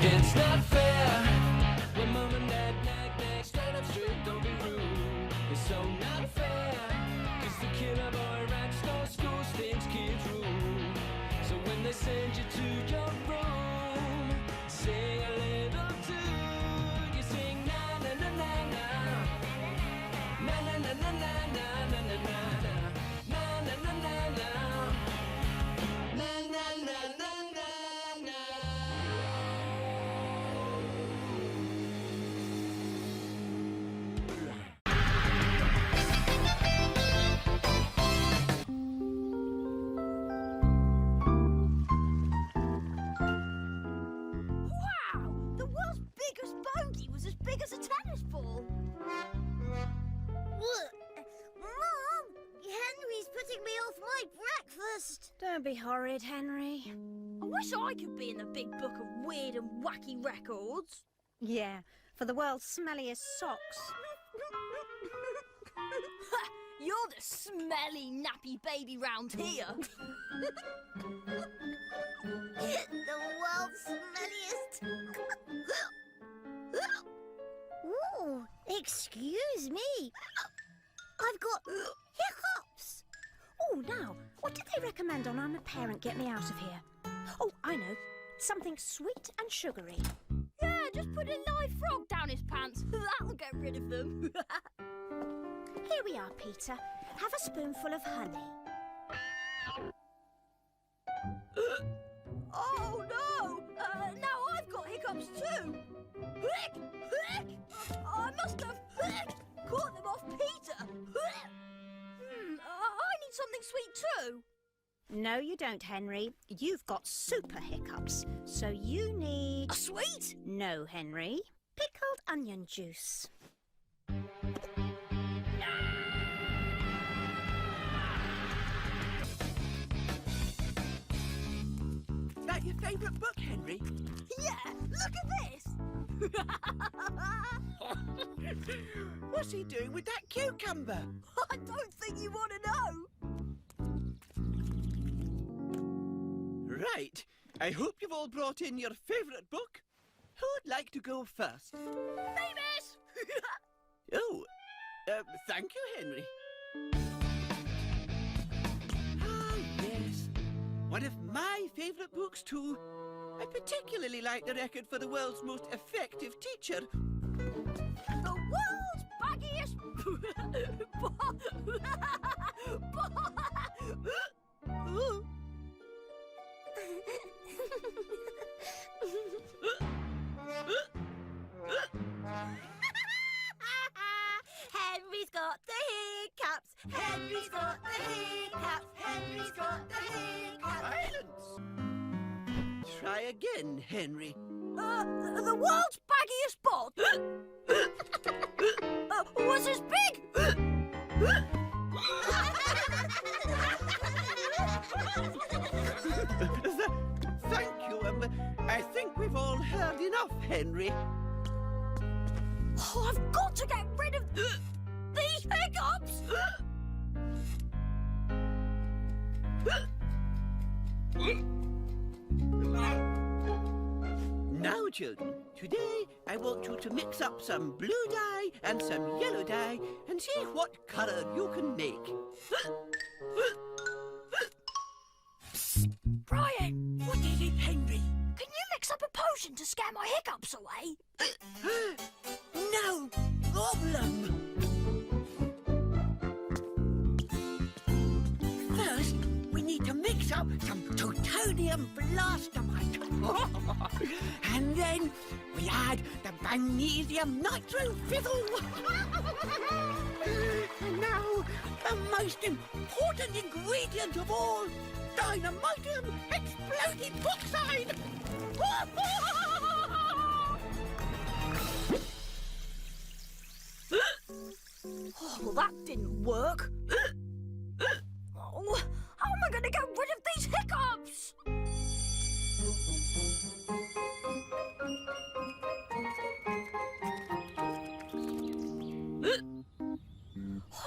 It's not fair when mom and dad nag, stand up straight, don't be rude. It's so not fair, cause the killer boy rats no school stinks kids rule. So when they send you to your room, sing a little tune. You sing na na na na na, na na na na na na na na na na na na na na. Don't be horrid, Henry. I wish I could be in the big book of weird and wacky records. Yeah, for the world's smelliest socks. You're the smelly, nappy baby round here. The world's smelliest. Ooh, excuse me. I've got hiccups. Oh, now, what did they recommend on I'm a Parent Get Me Out of Here? Oh, I know. Something sweet and sugary. Yeah, just put a live frog down his pants. That'll get rid of them. Here we are, Peter. Have a spoonful of honey. Oh, no! Now I've got hiccups too. Hick! Hick! I must have caught them off Peter. I need something sweet too. No, you don't, Henry. You've got super hiccups, so you need... A sweet? No, Henry. Pickled onion juice. That your favourite book, Henry? Yeah, look at this. What's he doing with that cucumber? I don't think you want to know. Right. I hope you've all brought in your favourite book. Who'd like to go first? Me, miss. Oh, thank you, Henry. Ah, yes. One of my favourite books, too. I particularly like the record for the world's most effective teacher. The world's baggiest... Henry's got the hiccups. Henry's got the hiccups. Henry's got the hiccups. Silence! Try again, Henry. The world's baggiest bot? Was as big? Thank you. I think we've all heard enough, Henry. Oh, I've got to get rid of these hiccups! Now, children, today I want you to mix up some blue dye and some yellow dye and see what colour you can make. Psst, Brian, What is it, Henry? can you mix up a potion to scare my hiccups away? No problem. First, we need to mix up some plutonium blastomite. And then we add the magnesium nitro fizzle. And now, the most important ingredient of all, dynamitum exploded bauxite. Oh, well, that didn't work. Oh, how am I going to get rid of these hiccups?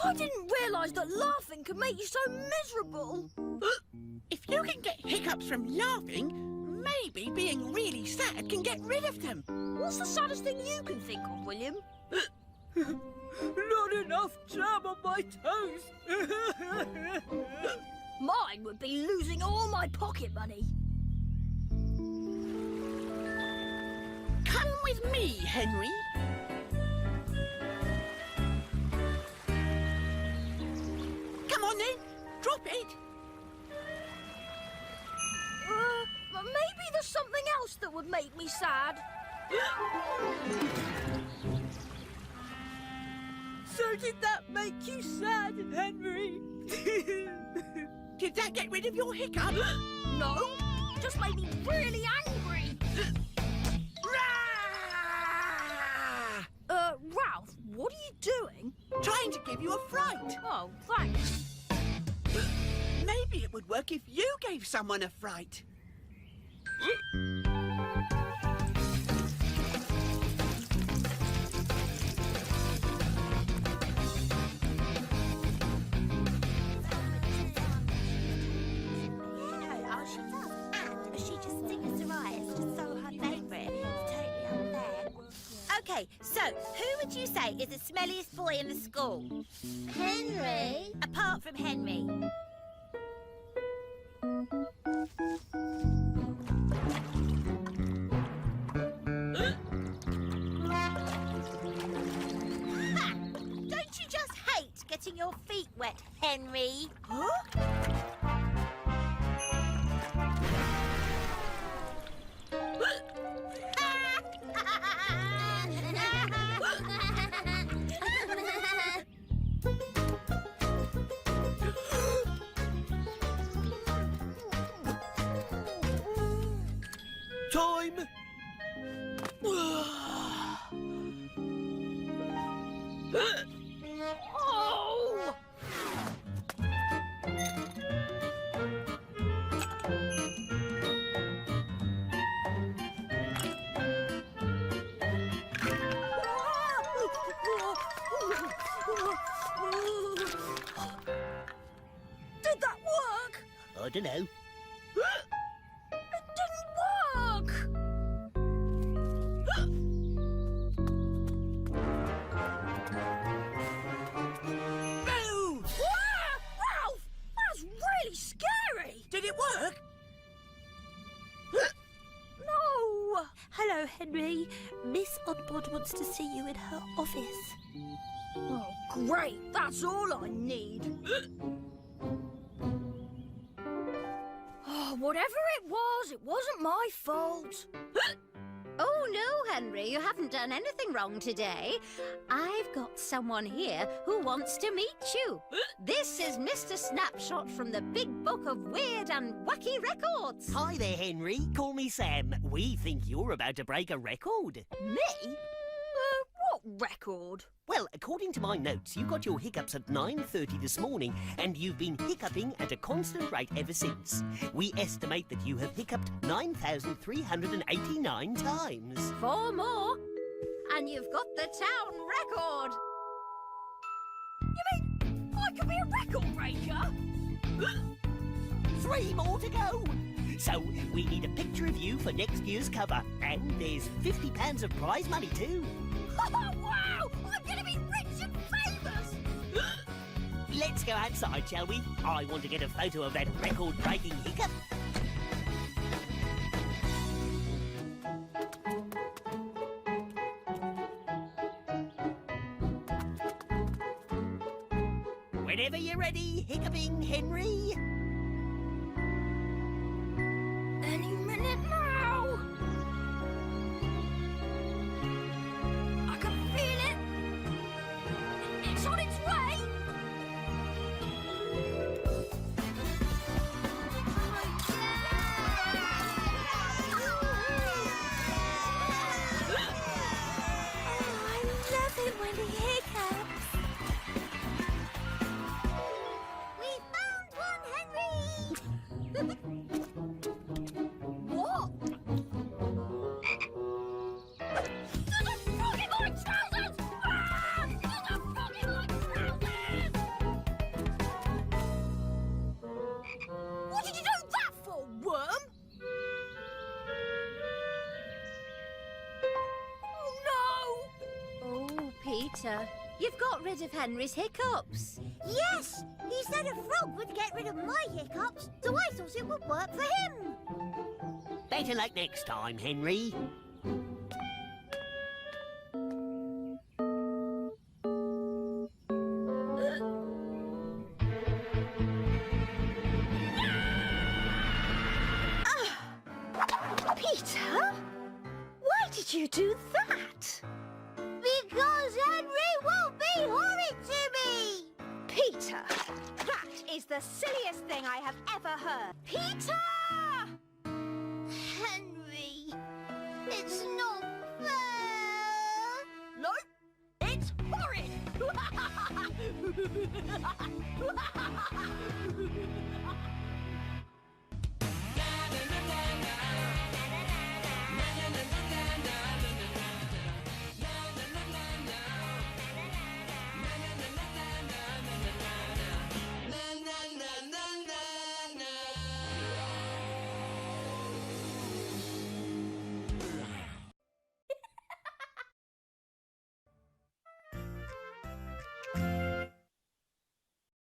I didn't realise that laughing could make you so miserable. If you hiccups from laughing, maybe being really sad can get rid of them. What's the saddest thing you can think of, William? Not enough jam on my toast. Mine would be losing all my pocket money. Come with me, Henry. Come on then, drop it. But maybe there's something else that would make me sad. So did that make you sad, Henry? Did that get rid of your hiccup? No, just made me really angry. Rah! Ralph, what are you doing? Trying to give you a fright. Oh, thanks. Maybe it would work if you gave someone a fright. Okay, so who would you say is the smelliest boy in the school? Henry. Apart from Henry. Ha! Don't you just hate getting your feet wet, Henry? Huh? Time! Oh! Did that work? I don't know. It didn't work! Boo! Ralph! That's really scary! Did it work? No! Hello, Henry. Miss Oddbod wants to see you in her office. Oh, great! That's all I need. Oh, whatever it wasn't my fault. Oh, no, Henry, you haven't done anything wrong today. I've got someone here who wants to meet you. This is Mr. Snapshot from the Big Book of Weird and Wacky Records. Hi there, Henry. Call me Sam. We think you're about to break a record. Me? What record? Well, according to my notes, you got your hiccups at 9:30 this morning, and you've been hiccuping at a constant rate ever since. We estimate that you have hiccuped 9,389 times. 4 more, and you've got the town record. You mean I could be a record breaker? 3 more to go. So, we need a picture of you for next year's cover, and there's £50 of prize money too. Oh, wow! I'm going to be rich and famous! Let's go outside, shall we? I want to get a photo of that record-breaking hiccup. Whenever you're ready, hiccuping Henry. Any minute now! I can feel it! It's on its way! I love it when he hiccups. We found one, Henry. What? There's a frog in my trousers! Ah! There's a frog in my trousers! What did you do that for, Worm? Peter, you've got rid of Henry's hiccups. Yes, he said a frog would get rid of my hiccups, so I thought it would work for him. Better luck next time, Henry. Peter? Why did you do that? Because Henry won't be horrid to me. Peter, that is the silliest thing I have ever heard. Peter! Henry, it's not fair. No, it's horrid!